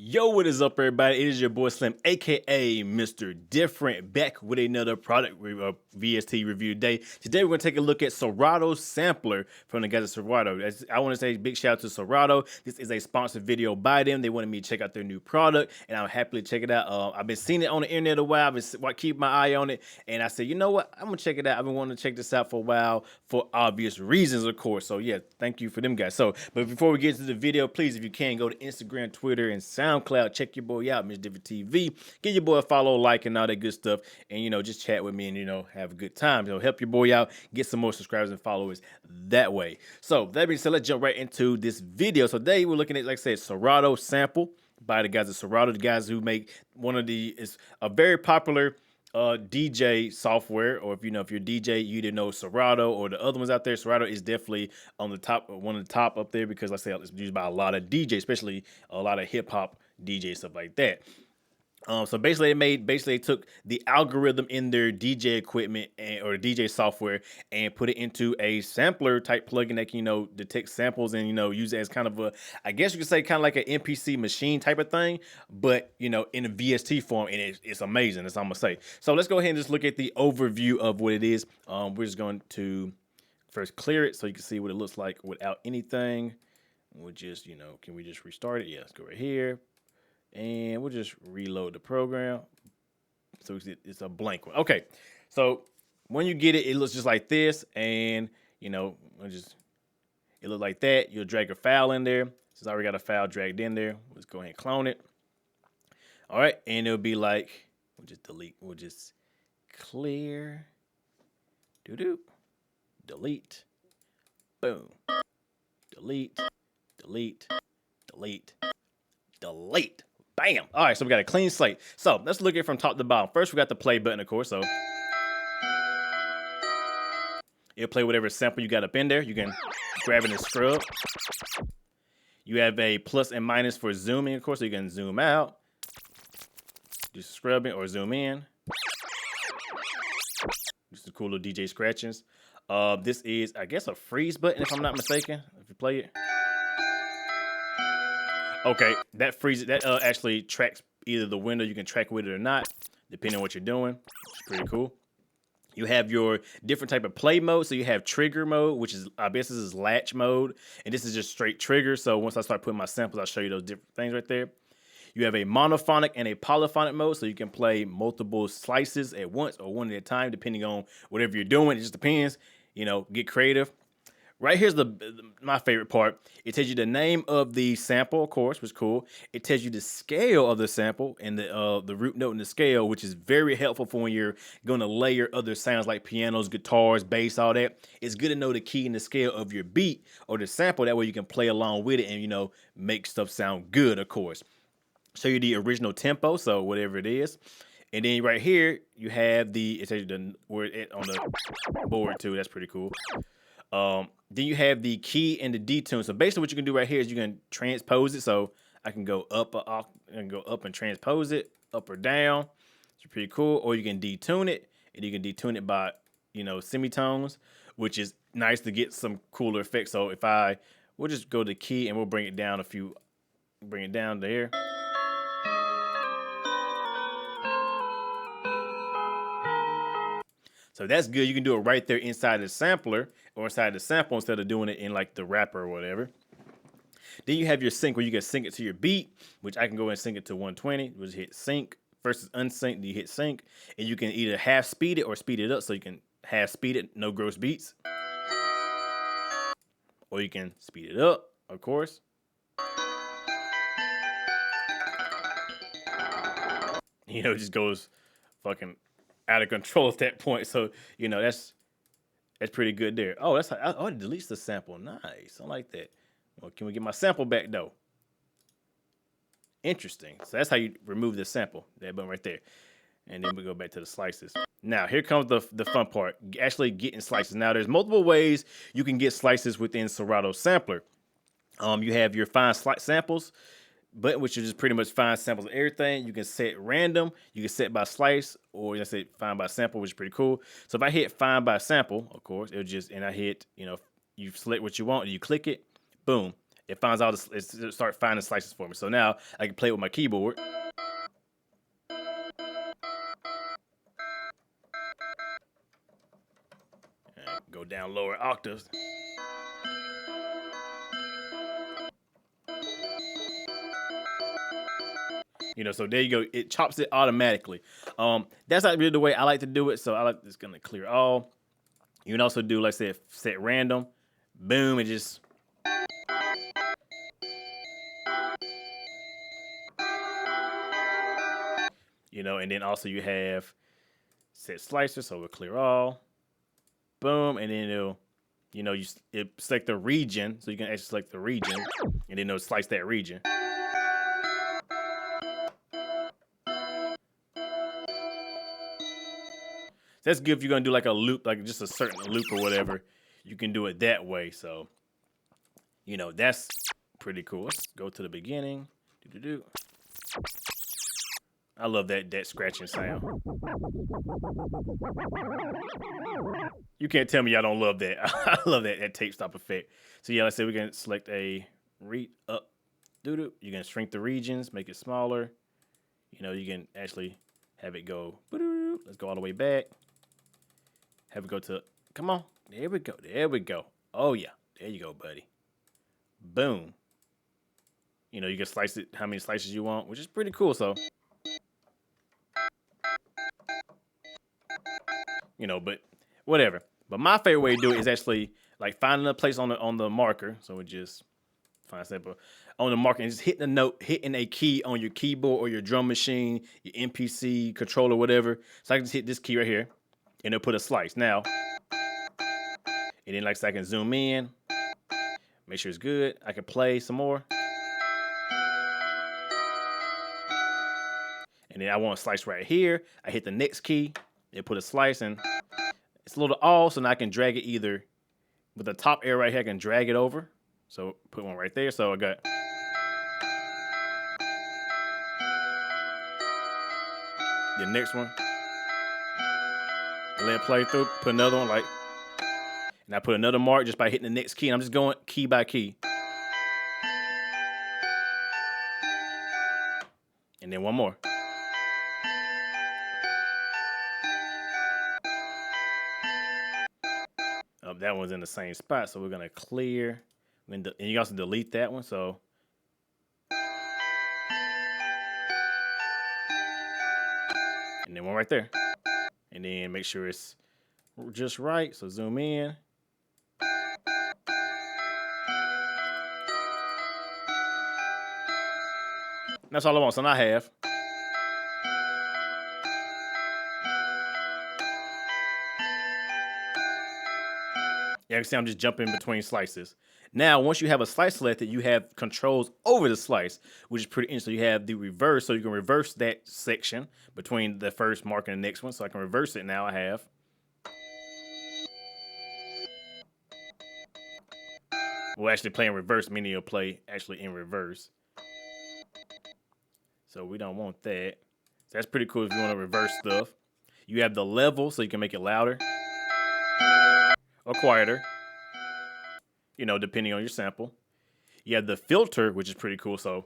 Yo, what is up, everybody? It is your boy Slim, aka Mr. Different, back with another product VST review today. Today, we're going to take a look at Serato Sampler from the guys at Serato. I want to say a big shout out to Serato. This is a sponsored video by them. They wanted me to check out their new product, and I'll happily check it out. I've been seeing it on the internet a while. I've been keeping my eye on it, and I said, you know what? I'm going to check it out. I've been wanting to check this out for a while for obvious reasons, of course. So, yeah, thank you for them guys. But before we get into the video, please, if you can, go to Instagram, Twitter, and SoundCloud. Check your boy out, MrDifferentTV. Give your boy a follow, like, and all that good stuff. And, just chat with me and, have a good time. Help your boy out, get some more subscribers and followers that way. So, that being said, let's jump right into this video. So, today we're looking at, like I said, Serato Sample by the guys at Serato, the guys who make is a very popular DJ software, or if you're DJ, you either know Serato or the other ones out there. Serato is definitely on the top, one of the top up there, because like I say, it's used by a lot of DJs, especially a lot of hip hop DJs, stuff like that. So basically, they took the algorithm in their DJ equipment or DJ software and put it into a sampler type plugin that can, detect samples and, use it as kind of I guess you could say kind of like an MPC machine type of thing, but, in a VST form, and it's amazing, that's all I'm gonna say. So let's go ahead and just look at the overview of what it is. We're just going to first clear it so you can see what it looks like without anything. We'll just, can we just restart it? Yeah, let's go right here. And we'll just reload the program. So it's a blank one. Okay. So when you get it, it looks just like this. And, it looks like that. You'll drag a file in there. Since I already got a file dragged in there, let's go ahead and clone it. All right. And it'll be like, we'll just delete. We'll just clear. Delete. Boom. Delete. Bam. All right, so we got a clean slate. So let's look at it from top to bottom. First, we got the play button, of course. So it'll play whatever sample you got up in there. You can grab it and scrub. You have a plus and minus for zooming, of course, so you can zoom out, do scrubbing, or zoom in. This is cool little DJ scratchings. This is, I guess, a freeze button, if I'm not mistaken. If you play it. Okay, that freezes. That actually tracks either the window. You can track with it or not, depending on what you're doing. It's pretty cool. You have your different type of play mode. So you have trigger mode, which is, I guess this is latch mode, and this is just straight trigger. So once I start putting my samples, I'll show you those different things right there. You have a monophonic and a polyphonic mode, so you can play multiple slices at once or one at a time, depending on whatever you're doing. It just depends. Get creative. Right here's my favorite part. It tells you the name of the sample, of course, which is cool. It tells you the scale of the sample and the root note and the scale, which is very helpful for when you're going to layer other sounds like pianos, guitars, bass, all that. It's good to know the key and the scale of your beat or the sample. That way you can play along with it and, make stuff sound good, of course. Show you the original tempo, so whatever it is. And then right here, you have it tells you on the board too. That's pretty cool. Then you have the key and the detune. So basically what you can do right here is you can transpose it. So I can go up and transpose it up or down. It's pretty cool. Or you can detune it, and you can detune it by, semitones, which is nice to get some cooler effects. So we'll just go to key and we'll bring it down there. So that's good. You can do it right there inside the sampler or inside the sample instead of doing it in like the wrapper or whatever. Then you have your sync where you can sync it to your beat, which I can go and sync it to 120. We'll just hit sync versus unsync. Then you hit sync, and you can either half speed it or speed it up. So you can half speed it, no gross beats, or you can speed it up, of course. It just goes fucking out of control at that point. So, that's pretty good there. Oh, it deletes the sample. Nice. I like that. Well, can we get my sample back though? Interesting. So that's how you remove the sample. That button right there. And then we go back to the slices. Now, here comes the fun part. Actually getting slices. Now, there's multiple ways you can get slices within Serato Sampler. You have your find samples button, which is just pretty much find samples of everything. You can set random, you can set by slice, or you can set find by sample, which is pretty cool. So if I hit find by sample, of course, it'll just, and I hit, you select what you want, and you click it, boom, it finds all the, it start finding slices for me. So now I can play with my keyboard. And go down lower octaves. You know, so there you go. It chops it automatically. That's not really the way I like to do it. So I like just gonna clear all. You can also do, like I said, set random. Boom, it just. You know, and then also you have set slicer, so we'll clear all. Boom, and then it'll, you know, it select the region, so you can actually select the region, and then it'll slice that region. That's good if you're gonna do like a loop, like just a certain loop or whatever. You can do it that way. So, you know, that's pretty cool. Let's go to the beginning. I love that scratching sound. You can't tell me y'all don't love that. I love that tape stop effect. So yeah, let's say we can select a read up. You can shrink the regions, make it smaller. You know, you can actually have it go. Let's go all the way back. Have it go to, come on. There we go. There we go. Oh, yeah. There you go, buddy. Boom. You know, you can slice it how many slices you want, which is pretty cool. So, you know, but whatever. But my favorite way to do it is actually like finding a place on the marker. So we just find simple on the marker and just hitting a note, hitting a key on your keyboard or your drum machine, your MPC controller, whatever. So I can just hit this key right here. And it'll put a slice. Now, and then like so I can zoom in, make sure it's good. I can play some more. And then I want a slice right here. I hit the next key, it put a slice, and it's a little off, so now I can drag it either with the top arrow right here, I can drag it over. So put one right there. So I got the next one. Let it play through, put another one, like, and I put another mark just by hitting the next key. And I'm just going key by key. And then one more. Oh, that one's in the same spot, so we're gonna clear. And you also delete that one, so. And then one right there. And then make sure it's just right. So zoom in. That's all I want. So now I have. Yeah, you can see I'm just jumping between slices. Now, once you have a slice selected, you have controls over the slice, which is pretty interesting. You have the reverse, so you can reverse that section between the first mark and the next one. So I can reverse it now. I have. We'll actually play in reverse, meaning you'll play actually in reverse. So we don't want that. So that's pretty cool if you want to reverse stuff. You have the level, so you can make it louder or quieter, you know, depending on your sample. You have the filter, which is pretty cool. So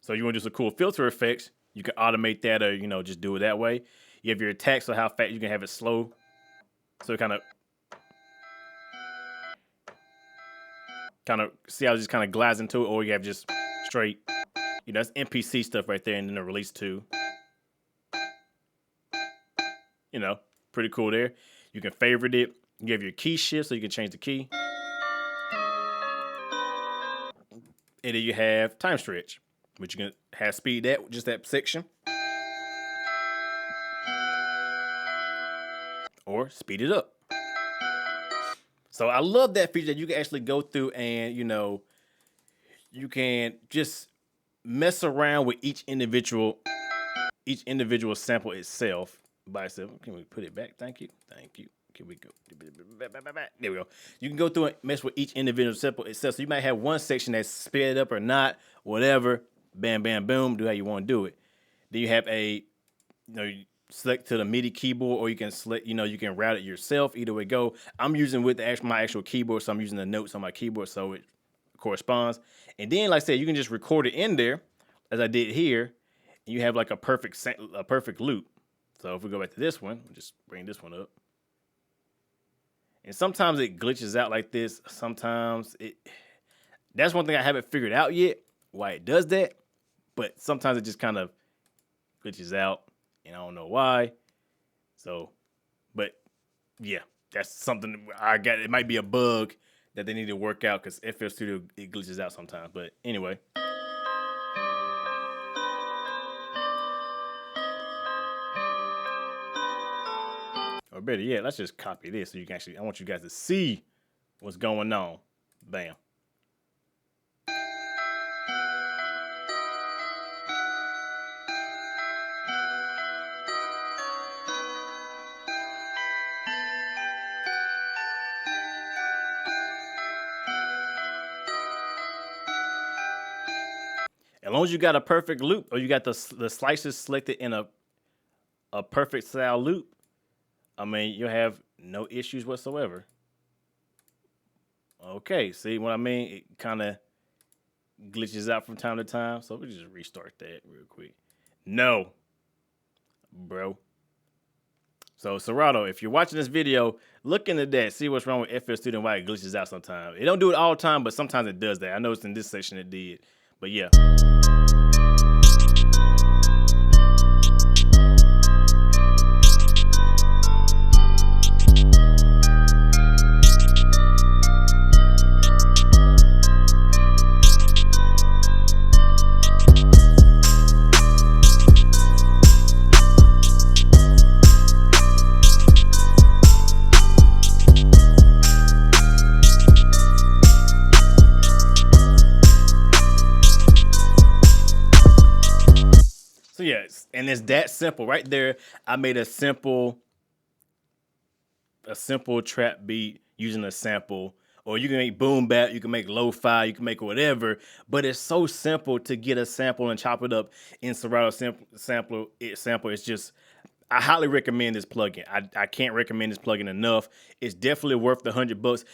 you want to do some cool filter effects, you can automate that or, you know, just do it that way. You have your attack, so how fast you can have it slow. So it kind of see how it just kind of glides into it, or you have just straight, you know, that's MPC stuff right there, and then the release 2. You know, pretty cool there. You can favorite it. You have your key shift, so you can change the key. And then you have time stretch, which you can have speed that, just that section. Or speed it up. So I love that feature that you can actually go through and, you know, you can just mess around with each individual sample itself by itself. Can we put it back? Thank you. Thank you. Can we go? There we go. You can go through and mess with each individual sample itself. So you might have one section that's sped up or not, whatever. Bam, bam, boom. Do how you want to do it. Then you have a, you know, select to the MIDI keyboard, or you can select, you can route it yourself. Either way go. I'm using with my actual keyboard, so I'm using the notes on my keyboard so it corresponds. And then, like I said, you can just record it in there, as I did here, and you have like a perfect loop. So if we go back to this one, we'll just bring this one up. And sometimes it glitches out like this. Sometimes that's one thing I haven't figured out yet, why it does that. But sometimes it just kind of glitches out, and I don't know why. So, but yeah, that's something I got. It might be a bug that they need to work out, because FL Studio, it glitches out sometimes. But anyway. Or better yet, let's just copy this so you can I want you guys to see what's going on. Bam. As long as you got a perfect loop, or you got the slices selected in a perfect style loop, I mean, you'll have no issues whatsoever. Okay, see what I mean? It kind of glitches out from time to time. So we just restart that real quick. No, bro. So Serato, if you're watching this video, look into that. See what's wrong with FL Studio and why it glitches out sometimes. It don't do it all the time, but sometimes it does that. I noticed in this section it did. But yeah. So yeah, and it's that simple right there. I made a simple trap beat using a sample, or you can make boom bap, you can make lo-fi, you can make whatever. But it's so simple to get a sample and chop it up in Serato Sample. It's just, I highly recommend this plugin. I can't recommend this plugin enough. It's definitely worth the $100.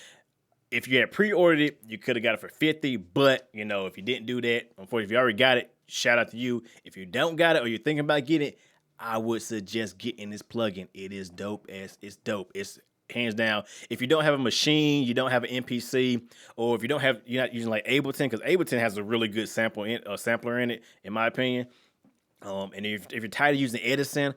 If you had pre-ordered it, you could have got it for 50. But if you didn't do that, unfortunately, if you already got it, shout out to you. If you don't got it or you're thinking about getting it, I would suggest getting this plugin. It is dope as it's dope. It's hands down. If you don't have a machine, you don't have an MPC, or if you're not using like Ep.10, because Ep.10 has a really good sampler in it, in my opinion. And if you're tired of using Edison,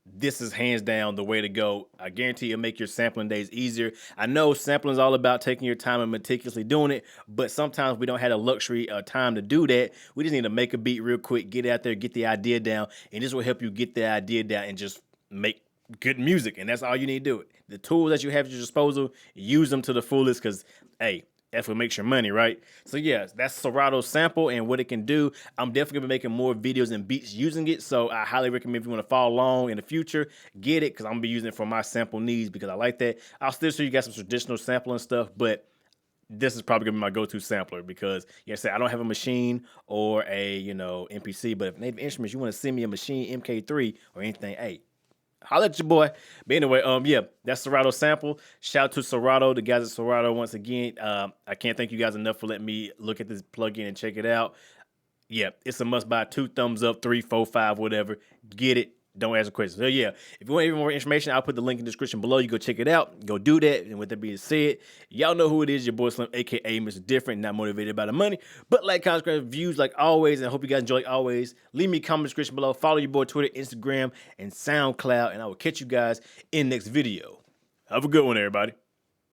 this is hands down the way to go. I guarantee it'll make your sampling days easier. I know sampling is all about taking your time and meticulously doing it, but sometimes we don't have the luxury of time to do that. We just need to make a beat real quick, get out there, get the idea down, and this will help you get the idea down and just make good music. And that's all you need to do. The tools that you have at your disposal, use them to the fullest, because, hey, that's what makes your money, right? So yeah, that's Serato Sample and what it can do. I'm definitely gonna be making more videos and beats using it, so I highly recommend if you want to follow along in the future, get it, because I'm gonna be using it for my sample needs, because I like that. I'll still show you guys some traditional sampling stuff, but this is probably gonna be my go-to sampler, because I don't have a machine or a MPC. But if Native Instruments, you want to send me a machine MK3 or anything, hey, holla at your boy. But anyway, yeah, that's Serato Sample. Shout out to Serato, the guys at Serato once again. I can't thank you guys enough for letting me look at this plugin and check it out. Yeah, it's a must buy. 2 thumbs up, 3, 4, 5, whatever. Get it. Don't ask a question. So yeah, if you want even more information, I'll put the link in the description below. You go check it out. Go do that. And with that being said, y'all know who it is. Your boy Slim, aka Mr. Different, not motivated by the money, but like, comment, subscribe, views like always. And I hope you guys enjoy like always. Leave me a comment in the description below. Follow your boy Twitter, Instagram, and SoundCloud. And I will catch you guys in the next video. Have a good one, everybody.